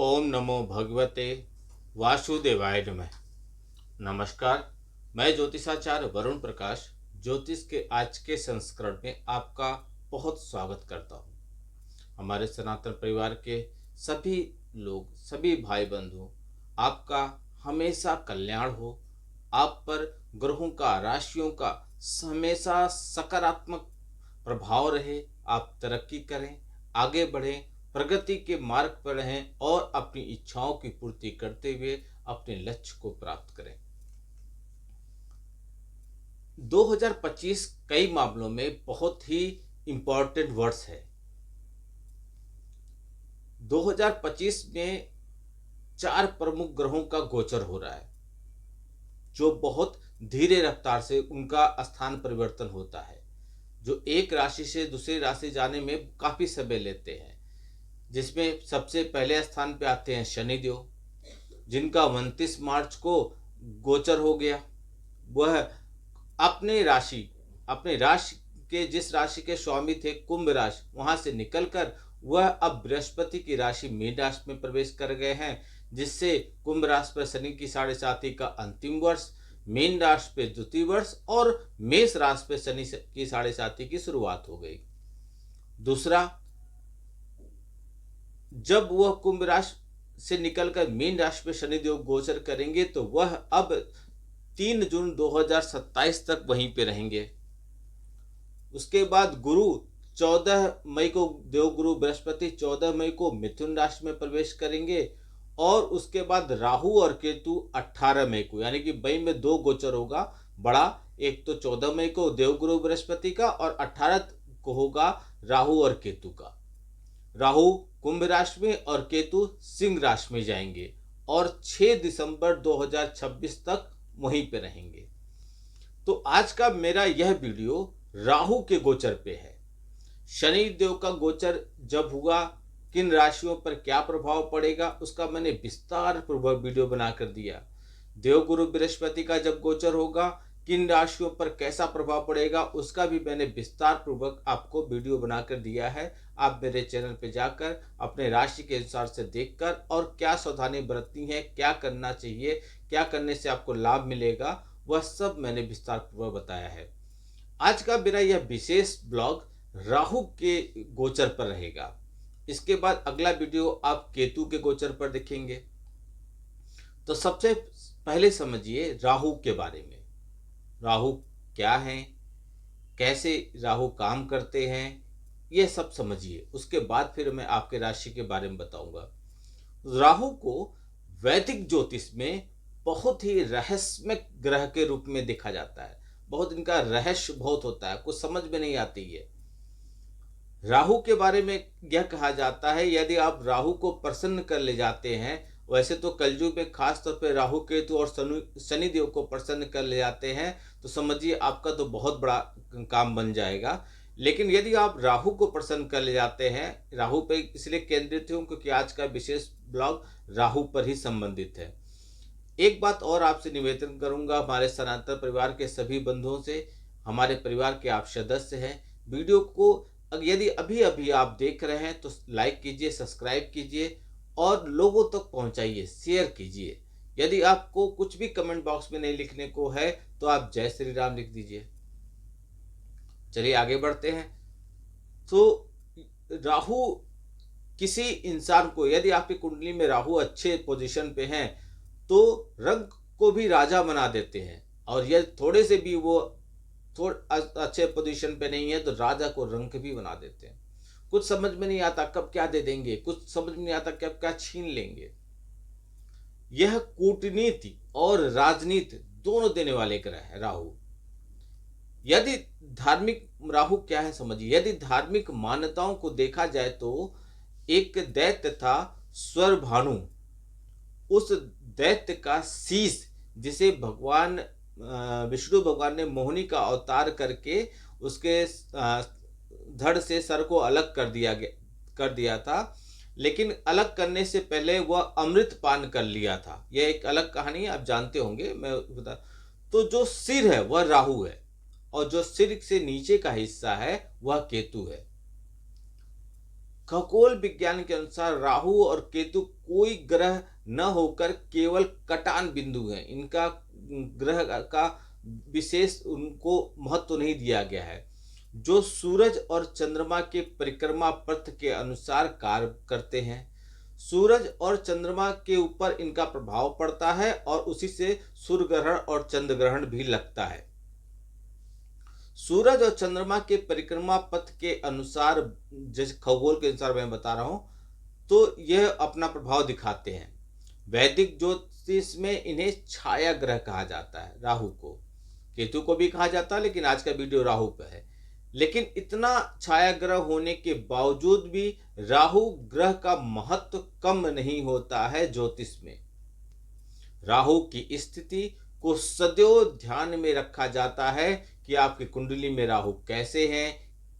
ओम नमो भगवते वासुदेवाय नमः। नमस्कार, मैं ज्योतिषाचार्य वरुण प्रकाश ज्योतिष के आज के संस्करण में आपका बहुत स्वागत करता हूँ। हमारे सनातन परिवार के सभी लोग, सभी भाई बंधु, आपका हमेशा कल्याण हो। आप पर ग्रहों का, राशियों का हमेशा सकारात्मक प्रभाव रहे। आप तरक्की करें, आगे बढ़ें, प्रगति के मार्ग पर रहें और अपनी इच्छाओं की पूर्ति करते हुए अपने लक्ष्य को प्राप्त करें। 2025 कई मामलों में बहुत ही इम्पोर्टेंट वर्ष है। 2025 में 4 प्रमुख ग्रहों का गोचर हो रहा है, जो बहुत धीरे रफ्तार से उनका स्थान परिवर्तन होता है, जो एक राशि से दूसरी राशि जाने में काफी समय लेते हैं। जिसमें सबसे पहले स्थान पे आते हैं शनिदेव, जिनका 29 मार्च को गोचर हो गया। वह अपने राशि के, जिस राशि के स्वामी थे कुंभ राशि, वहां से निकलकर वह अब बृहस्पति की राशि मीन राशि में प्रवेश कर गए हैं, जिससे कुंभ राशि पर शनि की 7.5 का अंतिम वर्ष, मीन राशि पे द्वितीय वर्ष और मेष राशि पे शनि की 7.5 की शुरुआत हो गई। दूसरा, जब वह कुंभ राशि से निकलकर मीन राशि में शनिदेव गोचर करेंगे तो वह अब 3 जून 2027 तक वहीं पे रहेंगे। उसके बाद गुरु 14 मई को, देवगुरु बृहस्पति 14 मई को मिथुन राशि में प्रवेश करेंगे और उसके बाद राहु और केतु 18 मई को, यानी कि मई में 2 गोचर होगा बड़ा। एक तो 14 मई को देवगुरु बृहस्पति का और 18 को होगा राहु और केतु का। राहु कुंभ राशि में और केतु सिंह राशि में जाएंगे और 6 दिसंबर 2026 तक वहीं पे रहेंगे। तो आज का मेरा यह वीडियो राहु के गोचर पे है। शनि देव का गोचर जब हुआ, किन राशियों पर क्या प्रभाव पड़ेगा, उसका मैंने विस्तार पूर्वक वीडियो बनाकर दिया। देवगुरु बृहस्पति का जब गोचर होगा, किन राशियों पर कैसा प्रभाव पड़ेगा, उसका भी मैंने विस्तार पूर्वक आपको वीडियो बनाकर दिया है। आप मेरे चैनल पे जाकर अपने राशि के अनुसार से देखकर और क्या सावधानी बरतनी है, क्या करना चाहिए, क्या करने से आपको लाभ मिलेगा, वह सब मैंने विस्तार पूर्वक बताया है। आज का मेरा यह विशेष ब्लॉग राहु के गोचर पर रहेगा। इसके बाद अगला वीडियो आप केतु के गोचर पर देखेंगे। तो सबसे पहले समझिए राहु के बारे में। राहु क्या है, कैसे राहु काम करते हैं, यह सब समझिए। उसके बाद फिर मैं आपके राशि के बारे में बताऊंगा। राहु को वैदिक ज्योतिष में बहुत ही रहस्यमय ग्रह के रूप में देखा जाता है। बहुत इनका रहस्य बहुत होता है, कुछ समझ में नहीं आती है। राहु के बारे में यह कहा जाता है, यदि आप राहु को प्रसन्न कर ले जाते हैं, वैसे तो कलयुग में खास तौर पे राहु केतु और शनिदेव को प्रसन्न कर ले जाते हैं तो समझिए आपका तो बहुत बड़ा काम बन जाएगा। लेकिन यदि आप राहु को प्रसन्न कर ले जाते हैं, राहु पे इसलिए केंद्रित हूँ क्योंकि आज का विशेष ब्लॉग राहु पर ही संबंधित है। एक बात और आपसे निवेदन करूंगा, हमारे सनातन परिवार के सभी बंधुओं से, हमारे परिवार के आप सदस्य हैं, वीडियो को यदि अभी अभी आप देख रहे हैं तो लाइक कीजिए, सब्सक्राइब कीजिए और लोगों तक पहुंचाइए, शेयर कीजिए। यदि आपको कुछ भी कमेंट बॉक्स में नहीं लिखने को है तो आप जय श्री राम लिख दीजिए। चलिए आगे बढ़ते हैं। तो राहु किसी इंसान को, यदि आपकी कुंडली में राहु अच्छे पोजीशन पे हैं तो रंग को भी राजा बना देते हैं, और यदि थोड़े से भी वो अच्छे पोजीशन पे नहीं है तो राजा को रंक भी बना देते हैं। कुछ समझ में नहीं आता कब क्या दे देंगे, कुछ समझ में नहीं आता कब क्या छीन लेंगे। यह कूटनीति और राजनीति दोनों देने वाले ग्रह है राहु। यदि धार्मिक, राहु क्या है समझिए, यदि धार्मिक मान्यताओं को देखा जाए तो एक दैत्य था स्वरभानु। उस दैत्य का शीश, जिसे भगवान विष्णु भगवान ने मोहिनी का अवतार करके उसके धड़ से सर को अलग कर दिया था, लेकिन अलग करने से पहले वह अमृत पान कर लिया था। यह एक अलग कहानी है, आप जानते होंगे, मैं बता। तो जो सिर है वह राहु है और जो सिर से नीचे का हिस्सा है वह केतु है। खगोल विज्ञान के अनुसार राहु और केतु कोई ग्रह न होकर केवल कटान बिंदु है। इनका ग्रह का विशेष उनको महत्व नहीं दिया गया है, जो सूरज और चंद्रमा के परिक्रमा पथ के अनुसार कार्य करते हैं। सूरज और चंद्रमा के ऊपर इनका प्रभाव पड़ता है और उसी से सूर्य ग्रहण और चंद्र ग्रहण भी लगता है। सूरज और चंद्रमा के परिक्रमा पथ के अनुसार, जैसे खगोल के अनुसार मैं बता रहा हूं, तो यह अपना प्रभाव दिखाते हैं। वैदिक ज्योतिष में इन्हें छाया ग्रह कहा जाता है। राहु को, केतु को भी कहा जाता है, लेकिन आज का वीडियो राहु पे है। लेकिन इतना छाया ग्रह होने के बावजूद भी राहु ग्रह का महत्व कम नहीं होता है ज्योतिष में। राहु की स्थिति को सदैव ध्यान में रखा जाता है कि आपकी कुंडली में राहु कैसे हैं,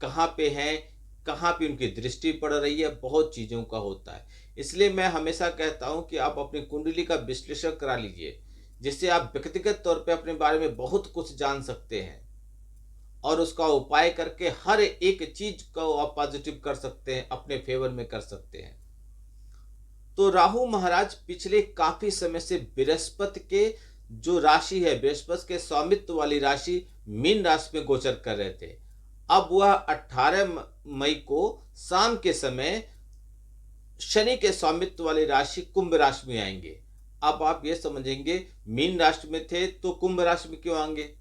कहाँ पे उनकी दृष्टि पड़ रही है, बहुत चीज़ों का होता है। इसलिए मैं हमेशा कहता हूँ कि आप अपनी कुंडली का विश्लेषण करा लीजिए, जिससे आप व्यक्तिगत तौर पे अपने बारे में बहुत कुछ जान सकते हैं और उसका उपाय करके हर एक चीज को आप पॉजिटिव कर सकते हैं, अपने फेवर में कर सकते हैं। तो राहु महाराज पिछले काफी समय से बृहस्पति के जो राशि है, बृहस्पति के स्वामित्व वाली राशि मीन राशि में गोचर कर रहे थे। अब वह 18 मई को शाम के समय शनि के स्वामित्व वाली राशि कुंभ राशि में आएंगे। अब आप ये समझेंगे, मीन राशि में थे तो कुंभ राशि में क्यों आएंगे?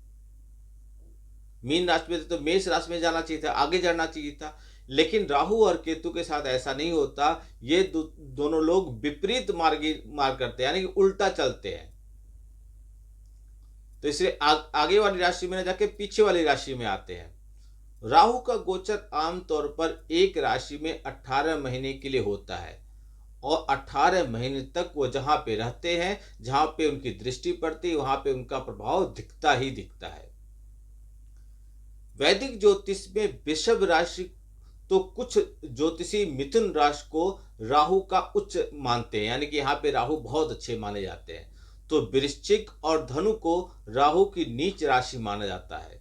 मीन राशि में थे तो मेष राशि में जाना चाहिए था, आगे जाना चाहिए था। लेकिन राहु और केतु के साथ ऐसा नहीं होता। ये दोनों लोग विपरीत मार्ग करते हैं, यानी कि उल्टा चलते हैं। तो इसलिए आगे वाली राशि में न जाके पीछे वाली राशि में आते हैं। राहु का गोचर आमतौर पर एक राशि में 18 महीने के लिए होता है और 18 महीने तक वो जहां पे रहते हैं, जहां पे उनकी दृष्टि पड़ती है, वहां पे उनका प्रभाव दिखता ही दिखता है। वैदिक ज्योतिष में वृषभ राशि, तो कुछ ज्योतिषी मिथुन राशि को राहु का उच्च मानते हैं, यानी कि यहाँ पे राहु बहुत अच्छे माने जाते हैं। तो वृश्चिक और धनु को राहु की नीच राशि माना जाता है।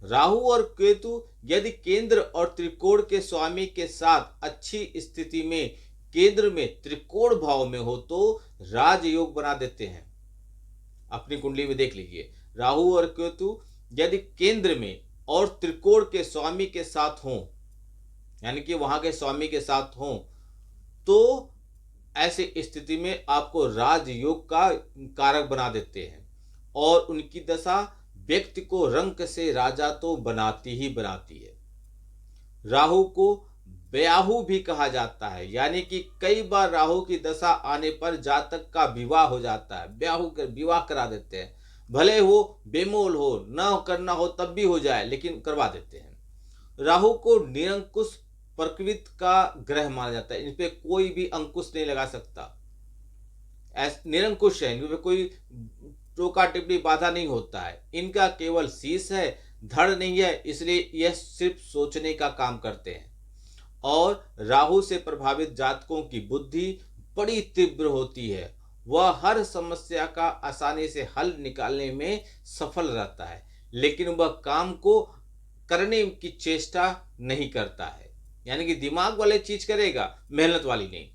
राहु और केतु यदि केंद्र और त्रिकोण के स्वामी के साथ अच्छी स्थिति में केंद्र में त्रिकोण भाव में हो तो राजयोग बना देते हैं। अपनी कुंडली में देख लीजिए, राहु और केतु यदि केंद्र में और त्रिकोण के स्वामी के साथ हों, यानी कि वहां के स्वामी के साथ हों, तो ऐसी स्थिति में आपको राजयोग का कारक बना देते हैं और उनकी दशा व्यक्ति को रंक से राजा तो बनाती ही बनाती है। राहु को ब्याहु भी कहा जाता है, यानी कि कई बार राहु की दशा आने पर जातक का विवाह हो जाता है, ब्याहु कर विवाह करा देते हैं। भले वो बेमोल हो, न करना हो तब भी हो जाए, लेकिन करवा देते हैं। राहु को निरंकुश प्रकृति का ग्रह माना जाता है। इन पे कोई भी अंकुश नहीं लगा सकता, निरंकुश है, इन पे कोई टोका टिप्पणी बाधा नहीं होता है। इनका केवल शीश है, धड़ नहीं है, इसलिए यह सिर्फ सोचने का काम करते हैं। और राहु से प्रभावित जातकों की बुद्धि बड़ी तीव्र होती है, वह हर समस्या का आसानी से हल निकालने में सफल रहता है, लेकिन वह काम को करने की चेष्टा नहीं करता है, यानी कि दिमाग वाले चीज करेगा, मेहनत वाली नहीं।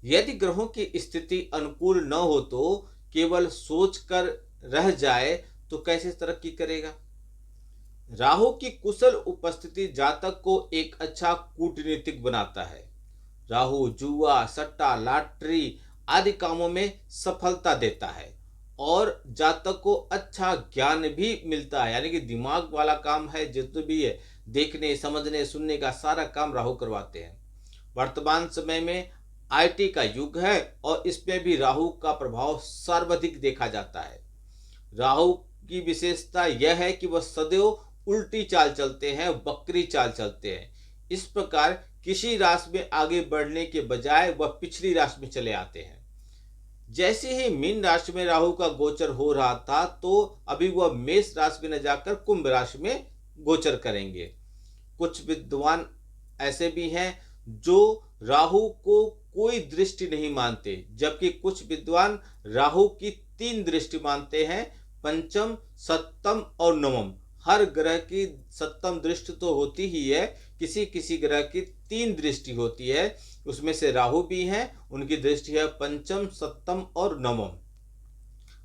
यदि ग्रहों की स्थिति अनुकूल न हो तो केवल सोचकर रह जाए तो कैसे तरक्की करेगा? राहु की कुशल उपस्थिति जातक को एक अच्छा कूटनीतिक बनाता है। राहु जुआ, सट्टा, लॉटरी आदि कामों में सफलता देता है और जातक को अच्छा ज्ञान भी मिलता है, यानी कि दिमाग वाला काम है, जितना भी है देखने, समझने, सुनने का सारा काम राहु करवाते हैं। वर्तमान समय में आईटी का युग है और इसमें भी राहु का प्रभाव सर्वाधिक देखा जाता है। राहु की विशेषता यह है कि वह सदैव उल्टी चाल चलते हैं, वक्री चाल चलते हैं। इस प्रकार किसी राशि में आगे बढ़ने के बजाय वह पिछली राशि में चले आते हैं। जैसे ही मीन राशि में राहु का गोचर हो रहा था, तो अभी वह मेष राशि में न जाकर कुंभ राशि में गोचर करेंगे। कुछ विद्वान ऐसे भी हैं जो राहु को कोई दृष्टि नहीं मानते, जबकि कुछ विद्वान राहु की 3 दृष्टि मानते हैं, पंचम, सप्तम और नवम। हर ग्रह की सप्तम दृष्टि तो होती ही है, किसी किसी ग्रह की 3 दृष्टि होती है। उसमें से राहु भी हैं, उनकी दृष्टि है पंचम, सप्तम और नवम।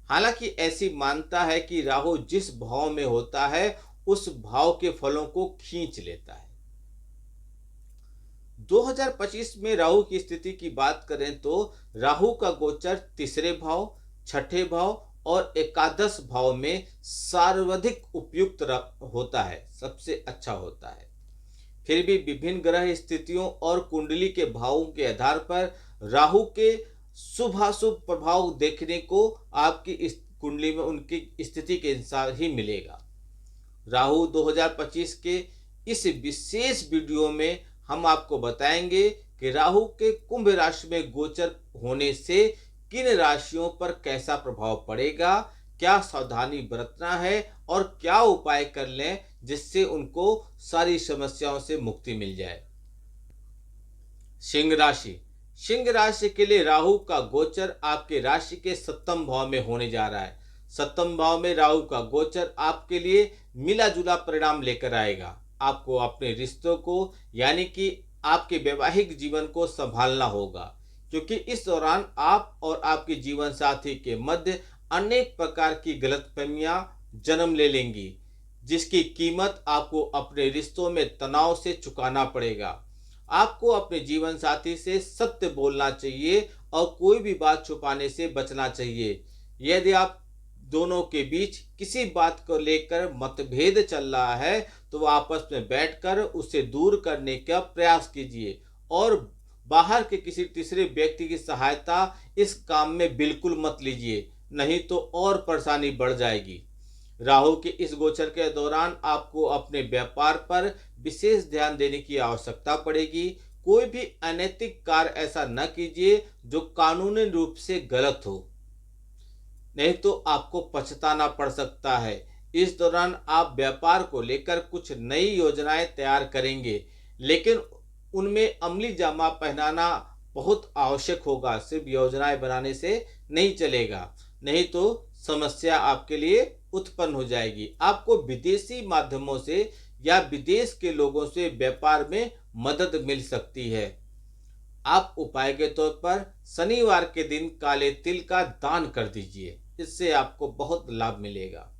हालांकि ऐसी मान्यता है कि राहु जिस भाव में होता है उस भाव के फलों को खींच लेता है। 2025 में राहु की स्थिति की बात करें तो राहु का गोचर तीसरे भाव, छठे भाव और एकादश भाव में सर्वाधिक उपयुक्त होता है, सबसे अच्छा होता है। फिर भी विभिन्न ग्रह स्थितियों और कुंडली के भावों के आधार पर राहु के शुभ अशुभ प्रभाव देखने को आपकी इस कुंडली में उनकी स्थिति के अनुसार ही मिलेगा। राहु 2025 के इस विशेष वीडियो में हम आपको बताएंगे कि राहु के कुंभ राशि में गोचर होने से किन राशियों पर कैसा प्रभाव पड़ेगा, क्या सावधानी बरतना है और क्या उपाय कर लें जिससे उनको सारी समस्याओं से मुक्ति मिल जाए। सिंह राशि। सिंह राशि के लिए राहु का गोचर आपके राशि के सप्तम भाव में होने जा रहा है। सप्तम भाव में राहु का गोचर आपके लिए मिला जुला परिणाम लेकर आएगा। आपको अपने रिश्तों को यानी कि आपके वैवाहिक जीवन को संभालना होगा, क्योंकि इस दौरान आप और आपके जीवन साथी के मध्य अनेक प्रकार की गलतफहमियां जन्म ले लेंगी, जिसकी कीमत आपको अपने रिश्तों में तनाव से चुकाना पड़ेगा। आपको अपने जीवन साथी से सत्य बोलना चाहिए और कोई भी बात छुपाने से बचना चाहिए। यदि आप दोनों के बीच किसी बात को लेकर मतभेद चल रहा है तो आपस में बैठकर उसे दूर करने का प्रयास कीजिए और बाहर के किसी तीसरे व्यक्ति की सहायता इस काम में बिल्कुल मत लीजिए, नहीं तो और परेशानी बढ़ जाएगी। राहु के इस गोचर के दौरान आपको अपने व्यापार पर विशेष ध्यान देने की आवश्यकता पड़ेगी। कोई भी अनैतिक कार्य ऐसा न कीजिए जो कानूनी रूप से गलत हो, नहीं तो आपको पछताना पड़ सकता है। इस दौरान आप व्यापार को लेकर कुछ नई योजनाएं तैयार करेंगे, लेकिन उनमें अमली जामा पहनाना बहुत आवश्यक होगा। सिर्फ योजनाएं बनाने से नहीं चलेगा, नहीं तो समस्या आपके लिए उत्पन्न हो जाएगी। आपको विदेशी माध्यमों से या विदेश के लोगों से व्यापार में मदद मिल सकती है। आप उपाय के तौर पर शनिवार के दिन काले तिल का दान कर दीजिए, इससे आपको बहुत लाभ मिलेगा।